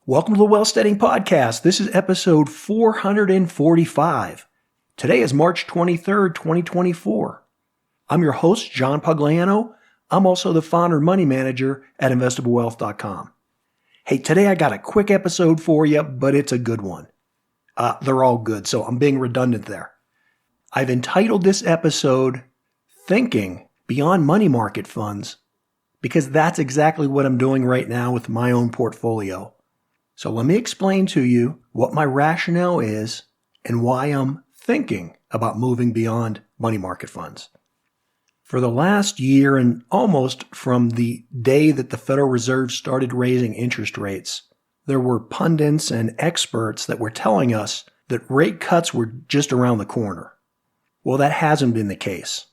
Welcome to the Wealth Steading Podcast. This is episode 445. Today is March 23rd, 2024. I'm your host, John Pugliano. I'm also the founder and money manager at investablewealth.com. Hey, today I got a quick episode for you, but it's a good one. They're all good, so I'm being redundant there. I've entitled this episode, Thinking Beyond Money Market Funds, because that's exactly what I'm doing right now with my own portfolio. So let me explain to you what my rationale is and why I'm thinking about moving beyond money market funds. For the last year and almost from the day that the Federal Reserve started raising interest rates, there were pundits and experts that were telling us that rate cuts were just around the corner. Well, that hasn't been the case.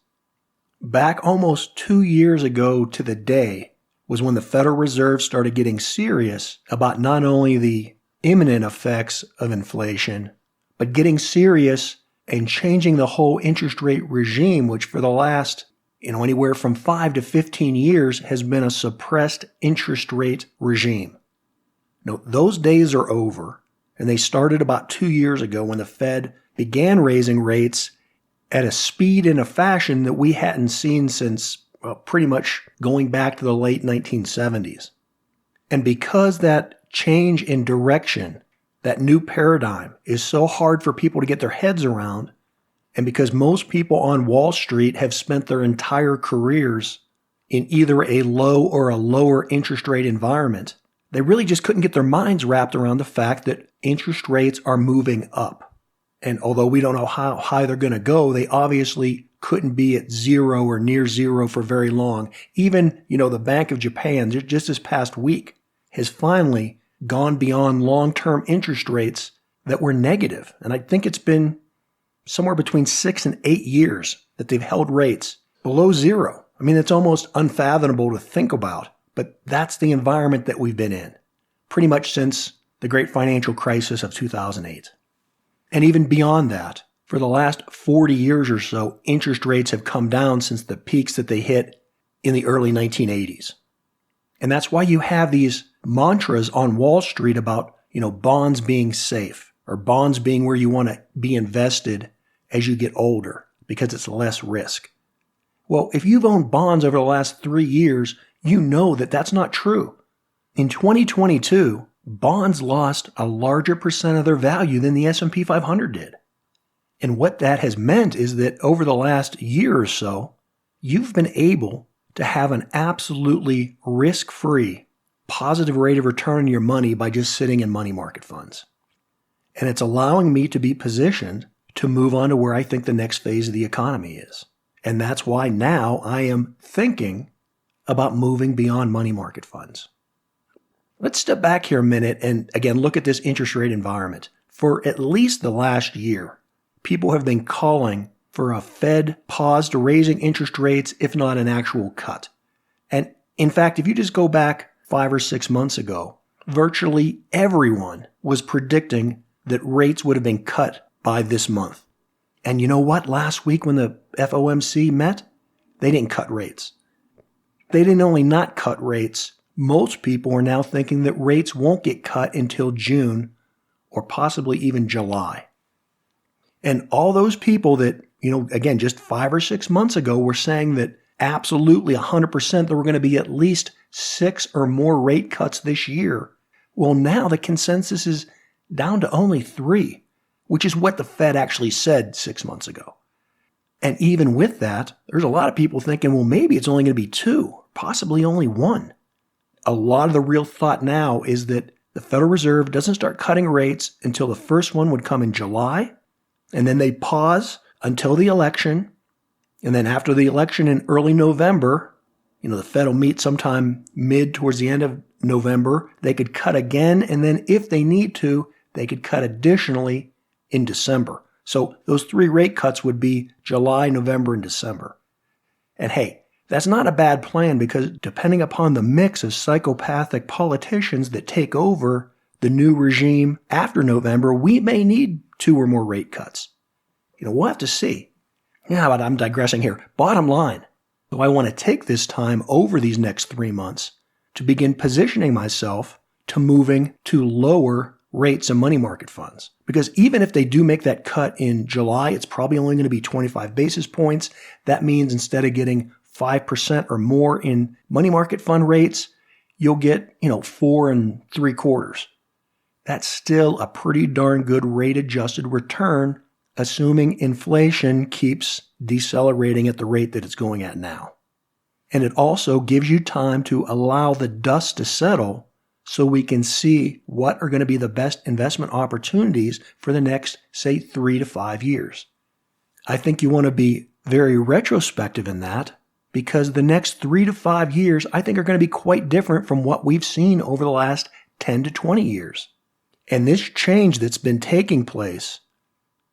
Back almost 2 years ago to the day was when the Federal Reserve started getting serious about not only the imminent effects of inflation, but getting serious and changing the whole interest rate regime, which for the last, anywhere from 5 to 15 years has been a suppressed interest rate regime. Now, those days are over, and they started about 2 years ago when the Fed began raising rates at a speed and a fashion that we hadn't seen since pretty much going back to the late 1970s. And because that change in direction, that new paradigm, is so hard for people to get their heads around, and because most people on Wall Street have spent their entire careers in either a low or a lower interest rate environment, they really just couldn't get their minds wrapped around the fact that interest rates are moving up. And although we don't know how high they're going to go, they obviously couldn't be at zero or near zero for very long. Even, the Bank of Japan, just this past week, has finally gone beyond long-term interest rates that were negative. And I think it's been somewhere between 6 and 8 years that they've held rates below zero. I mean, it's almost unfathomable to think about, but that's the environment that we've been in pretty much since the great financial crisis of 2008. And even beyond that, for the last 40 years or so, interest rates have come down since the peaks that they hit in the early 1980s. And that's why you have these mantras on Wall Street about, bonds being safe or bonds being where you want to be invested as you get older because it's less risk. Well, if you've owned bonds over the last 3 years, you know that that's not true. In 2022, bonds lost a larger percent of their value than the S&P 500 did. And what that has meant is that over the last year or so, you've been able to have an absolutely risk-free, positive rate of return on your money by just sitting in money market funds. And it's allowing me to be positioned to move on to where I think the next phase of the economy is. And that's why now I am thinking about moving beyond money market funds. Let's step back here a minute and again look at this interest rate environment. For at least the last year, people have been calling for a Fed pause to raising interest rates, if not an actual cut. And in fact, if you just go back 5 or 6 months ago, virtually everyone was predicting that rates would have been cut by this month. And you know what? Last week when the FOMC met, they didn't cut rates. They didn't only not cut rates, most people are now thinking that rates won't get cut until June or possibly even July. And all those people that, again, just 5 or 6 months ago were saying that absolutely 100% there were going to be at least 6 or more rate cuts this year. Well, now the consensus is down to only 3, which is what the Fed actually said 6 months ago. And even with that, there's a lot of people thinking, well, maybe it's only going to be 2, possibly only 1. A lot of the real thought now is that the Federal Reserve doesn't start cutting rates until the first one would come in July, and then they pause until the election, and then after the election in early November, the Fed will meet sometime towards the end of November, they could cut again, and then if they need to, they could cut additionally in December. So those 3 rate cuts would be July, November, and December. And hey, that's not a bad plan because depending upon the mix of psychopathic politicians that take over the new regime after November, we may need 2 or more rate cuts. We'll have to see. Yeah, but I'm digressing here. Bottom line, so I want to take this time over these next 3 months to begin positioning myself to moving to lower rates in money market funds. Because even if they do make that cut in July, it's probably only going to be 25 basis points. That means instead of getting 5% or more in money market fund rates, you'll get, 4 3/4. That's still a pretty darn good rate adjusted return, assuming inflation keeps decelerating at the rate that it's going at now. And it also gives you time to allow the dust to settle so we can see what are going to be the best investment opportunities for the next, say, 3 to 5 years. I think you want to be very retrospective in that, because the next 3 to 5 years, I think, are going to be quite different from what we've seen over the last 10 to 20 years. And this change that's been taking place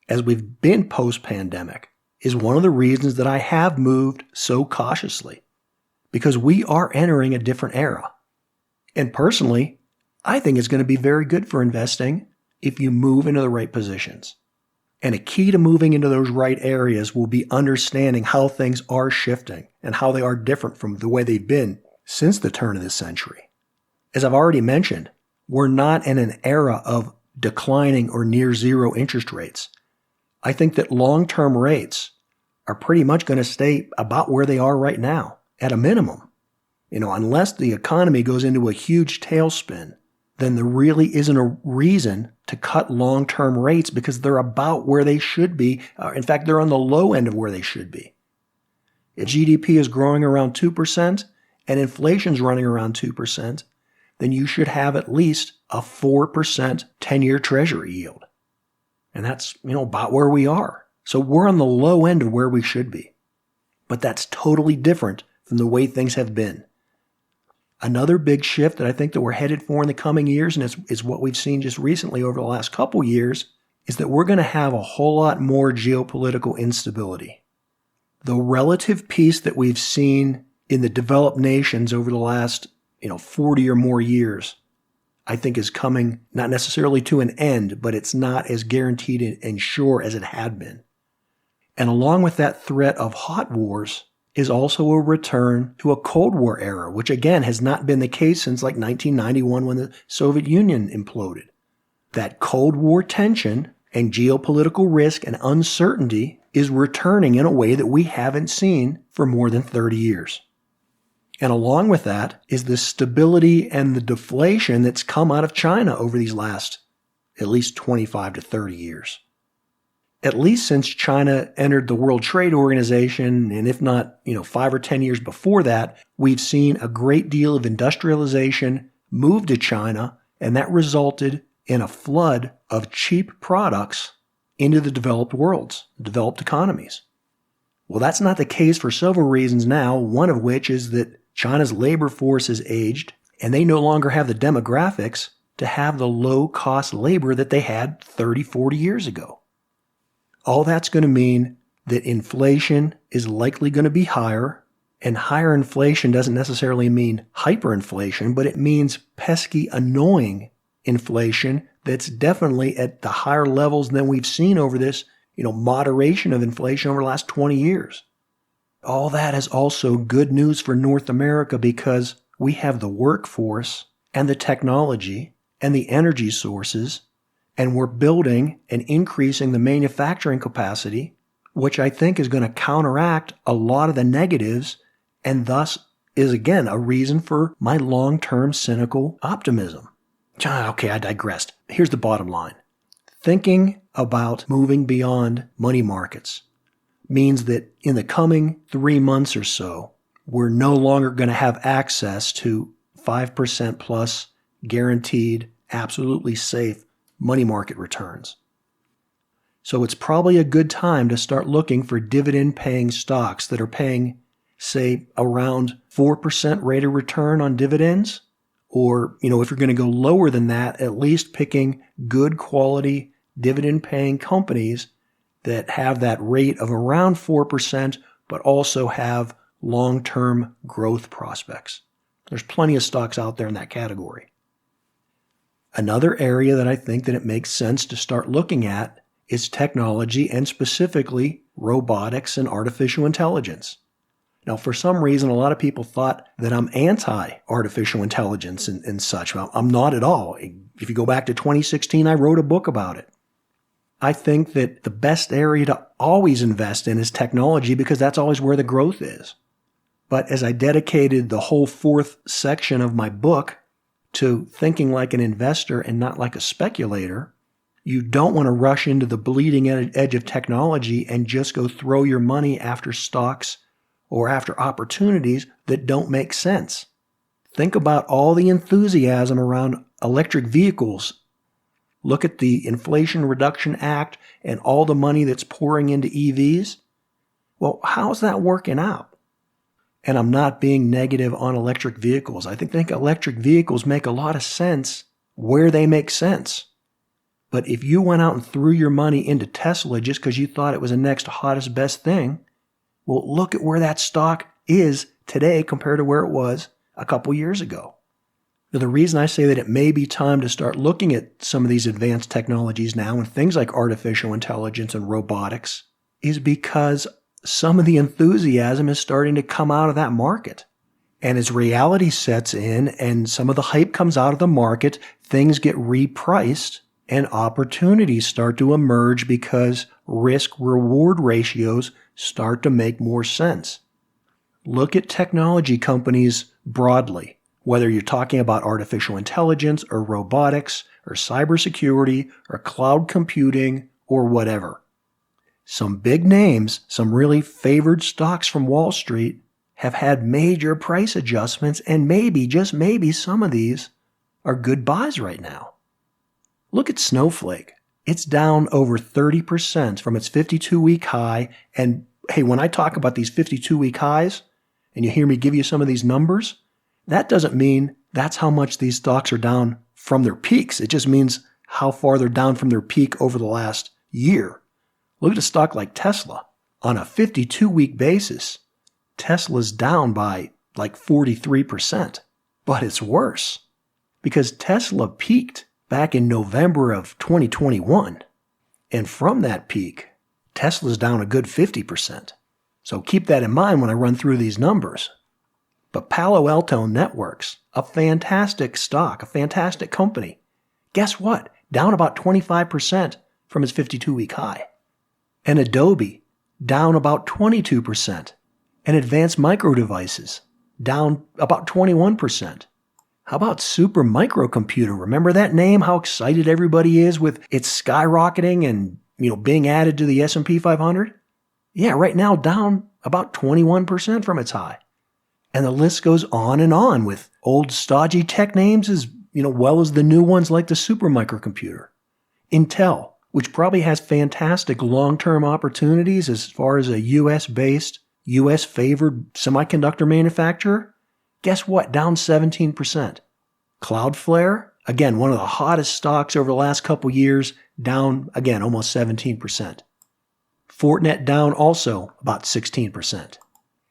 as we've been post-pandemic is one of the reasons that I have moved so cautiously, because we are entering a different era. And personally, I think it's going to be very good for investing if you move into the right positions. And a key to moving into those right areas will be understanding how things are shifting and how they are different from the way they've been since the turn of this century. As I've already mentioned, we're not in an era of declining or near zero interest rates. I think that long-term rates are pretty much going to stay about where they are right now, at a minimum. Unless the economy goes into a huge tailspin, then there really isn't a reason to cut long-term rates, because they're about where they should be. In fact, they're on the low end of where they should be. If GDP is growing around 2% and inflation's running around 2%, then you should have at least a 4% 10-year treasury yield. And that's, about where we are. So we're on the low end of where we should be. But that's totally different from the way things have been. Another big shift that I think that we're headed for in the coming years, and it's what we've seen just recently over the last couple years, is that we're going to have a whole lot more geopolitical instability. The relative peace that we've seen in the developed nations over the last 40 or more years, I think is coming not necessarily to an end, but it's not as guaranteed and sure as it had been. And along with that threat of hot wars is also a return to a Cold War era, which again has not been the case since like 1991 when the Soviet Union imploded. That Cold War tension and geopolitical risk and uncertainty is returning in a way that we haven't seen for more than 30 years. And along with that is the stability and the deflation that's come out of China over these last at least 25 to 30 years. At least since China entered the World Trade Organization, and if not, 5 or 10 years before that, we've seen a great deal of industrialization move to China, and that resulted in a flood of cheap products into the developed worlds, developed economies. Well, that's not the case for several reasons now, one of which is that China's labor force has aged, and they no longer have the demographics to have the low-cost labor that they had 30, 40 years ago. All that's going to mean that inflation is likely going to be higher, and higher inflation doesn't necessarily mean hyperinflation, but it means pesky, annoying inflation that's definitely at the higher levels than we've seen over this, moderation of inflation over the last 20 years. All that is also good news for North America because we have the workforce and the technology and the energy sources, and we're building and increasing the manufacturing capacity, which I think is going to counteract a lot of the negatives and thus is, again, a reason for my long-term cynical optimism. Okay, I digressed. Here's the bottom line. Thinking about moving beyond money markets means that in the coming 3 months or so, we're no longer going to have access to 5% plus guaranteed, absolutely safe money market returns. So it's probably a good time to start looking for dividend-paying stocks that are paying, say, around 4% rate of return on dividends. Or, if you're going to go lower than that, at least picking good quality dividend-paying companies that have that rate of around 4%, but also have long-term growth prospects. There's plenty of stocks out there in that category. Another area that I think that it makes sense to start looking at is technology and specifically robotics and artificial intelligence. Now, for some reason, a lot of people thought that I'm anti-artificial intelligence and such. Well, I'm not at all. If you go back to 2016, I wrote a book about it. I think that the best area to always invest in is technology because that's always where the growth is. But as I dedicated the whole fourth section of my book to thinking like an investor and not like a speculator, you don't want to rush into the bleeding edge of technology and just go throw your money after stocks or after opportunities that don't make sense. Think about all the enthusiasm around electric vehicles. Look at the Inflation Reduction Act and all the money that's pouring into EVs. Well, how's that working out? And I'm not being negative on electric vehicles. I think electric vehicles make a lot of sense where they make sense. But if you went out and threw your money into Tesla just because you thought it was the next hottest, best thing, well, look at where that stock is today compared to where it was a couple years ago. Now, the reason I say that it may be time to start looking at some of these advanced technologies now and things like artificial intelligence and robotics is because some of the enthusiasm is starting to come out of that market. And as reality sets in and some of the hype comes out of the market, things get repriced and opportunities start to emerge because risk-reward ratios start to make more sense. Look at technology companies broadly, whether you're talking about artificial intelligence or robotics or cybersecurity or cloud computing or whatever. Some big names, some really favored stocks from Wall Street have had major price adjustments, and maybe, just maybe, some of these are good buys right now. Look at Snowflake. It's down over 30% from its 52-week high. And hey, when I talk about these 52-week highs, and you hear me give you some of these numbers, that doesn't mean that's how much these stocks are down from their peaks. It just means how far they're down from their peak over the last year. Look at a stock like Tesla. On a 52-week basis, Tesla's down by like 43%. But it's worse because Tesla peaked back in November of 2021. And from that peak, Tesla's down a good 50%. So keep that in mind when I run through these numbers. But Palo Alto Networks, a fantastic stock, a fantastic company. Guess what? Down about 25% from its 52-week high. And Adobe, down about 22%. And Advanced Micro Devices, down about 21%. How about Super Microcomputer? Remember that name? How excited everybody is with its skyrocketing and, being added to the S&P 500? Yeah, right now down about 21% from its high. And the list goes on with old stodgy tech names as, well as the new ones like the Super Microcomputer. Intel, which probably has fantastic long-term opportunities as far as a US-based, US-favored semiconductor manufacturer. Guess what? Down 17%. Cloudflare, again, one of the hottest stocks over the last couple years, down, again, almost 17%. Fortinet down also about 16%.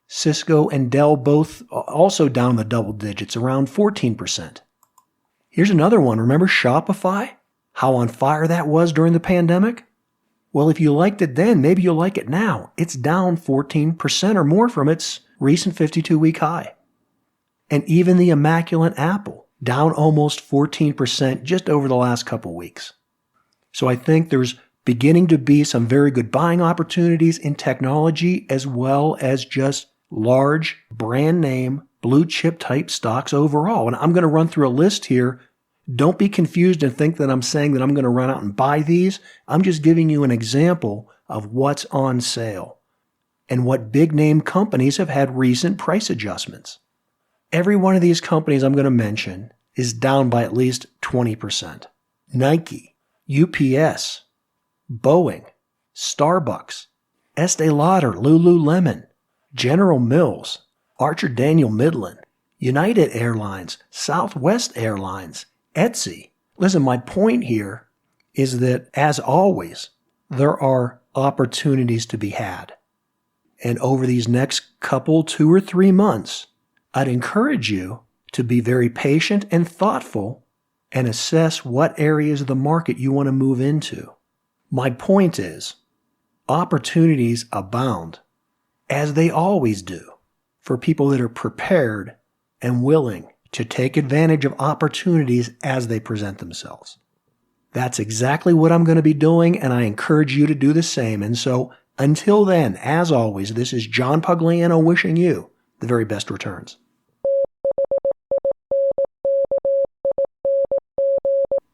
Cisco and Dell both also down the double digits, around 14%. Here's another one. Remember Shopify? How on fire that was during the pandemic? Well, if you liked it then, maybe you'll like it now. It's down 14% or more from its recent 52-week high. And even the immaculate Apple, down almost 14% just over the last couple weeks. So I think there's beginning to be some very good buying opportunities in technology as well as just large brand name blue chip type stocks overall. And I'm going to run through a list here. Don't be confused and think that I'm saying that I'm going to run out and buy these. I'm just giving you an example of what's on sale and what big name companies have had recent price adjustments. Every one of these companies I'm going to mention is down by at least 20%. Nike, UPS, Boeing, Starbucks, Estee Lauder, Lululemon, General Mills, Archer Daniel Midland, United Airlines, Southwest Airlines, Etsy. Listen, my point here is that, as always, there are opportunities to be had. And over these next couple, 2 or 3 months, I'd encourage you to be very patient and thoughtful and assess what areas of the market you want to move into. My point is, opportunities abound, as they always do. for people that are prepared and willing to take advantage of opportunities as they present themselves. That's exactly what I'm going to be doing, and I encourage you to do the same. And so, until then, as always, this is John Pugliano wishing you the very best returns.